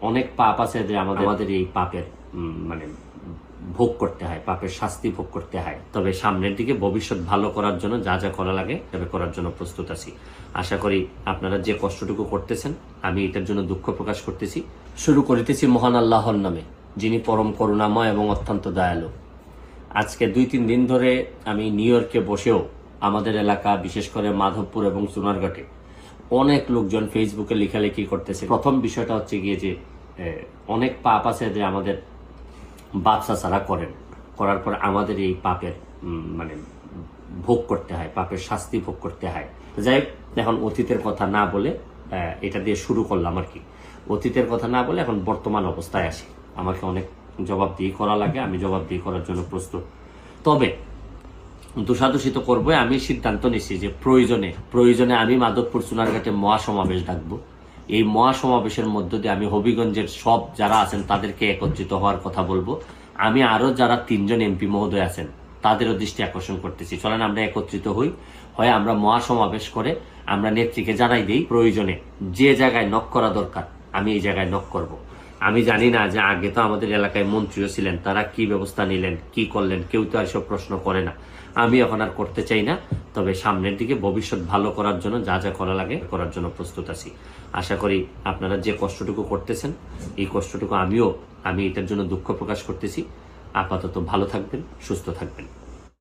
অনেক পাপ আছে যে আমাদের এই পাপের মানে ভোগ করতে হয়, পাপের শাস্তি ভোগ করতে হয়। তবে সামনের দিকে ভবিষ্যৎ ভালো করার জন্য যা যা করা লাগে তবে করার জন্য প্রস্তুত আছি। আশা করি আপনারা যে কষ্টটুকু করতেছেন আমি এটার জন্য দুঃখ প্রকাশ করতেছি। শুরু করিতেছি মহান আল্লাহর নামে, যিনি পরম করুণাময় এবং অত্যন্ত দয়ালু। আজকে 2-3 দিন ধরে আমি নিউ ইয়র্কে বসেও আমাদের এলাকা, বিশেষ করে মাধবপুর এবং সোনারঘাটে অনেক লোকজন ফেসবুকে লেখালেখি করতেছে। প্রথম বিষয়টা হচ্ছে গিয়ে যে অনেক পাপ আছে যে আমাদের বাপ চাচারা করেন, করার পর আমাদের এই পাপের মানে ভোগ করতে হয়, পাপের শাস্তি ভোগ করতে হয়। যাই হোক, এখন অতীতের কথা না বলে এটা দিয়ে শুরু করলাম আর কি। অতীতের কথা না বলে এখন বর্তমান অবস্থায় আসি। আমাকে অনেক জবাবদিহি করা লাগে, আমি জবাবদিহি করার জন্য প্রস্তুত। তবে দোষাদোষিত করবো, আমি সিদ্ধান্ত নিচ্ছি যে প্রয়োজনে আমি মাধবপুর সোনারঘাটে মহাসমাবেশ ডাকবো। এই মহাসমাবেশের মধ্য দিয়ে আমি হবিগঞ্জের সব যারা আছেন তাদেরকে একত্রিত হওয়ার কথা বলবো। আমি আরো যারা 3জন এমপি মহোদয় আছেন তাদেরও দৃষ্টি আকর্ষণ করতেছি, চলেন আমরা একত্রিত হই। হয় আমরা মহাসমাবেশ করে আমরা নেত্রীকে জানাই দিই, প্রয়োজনে যে জায়গায় নক করা দরকার আমি এই জায়গায় নক করব। আমি জানি না যে আগে তো আমাদের এলাকায় মন্ত্রীও ছিলেন, তারা কি ব্যবস্থা নিলেন, কি করলেন, কেউ তো আর সব প্রশ্ন করে না। আমি এখন আর করতে চাই না। তবে সামনের দিকে ভবিষ্যৎ ভালো করার জন্য যা যা করা লাগে করার জন্য প্রস্তুত আছি। আশা করি আপনারা যে কষ্টটুকু করতেছেন এই কষ্টটুকু আমি এটার জন্য দুঃখ প্রকাশ করতেছি। আপাতত ভালো থাকবেন, সুস্থ থাকবেন।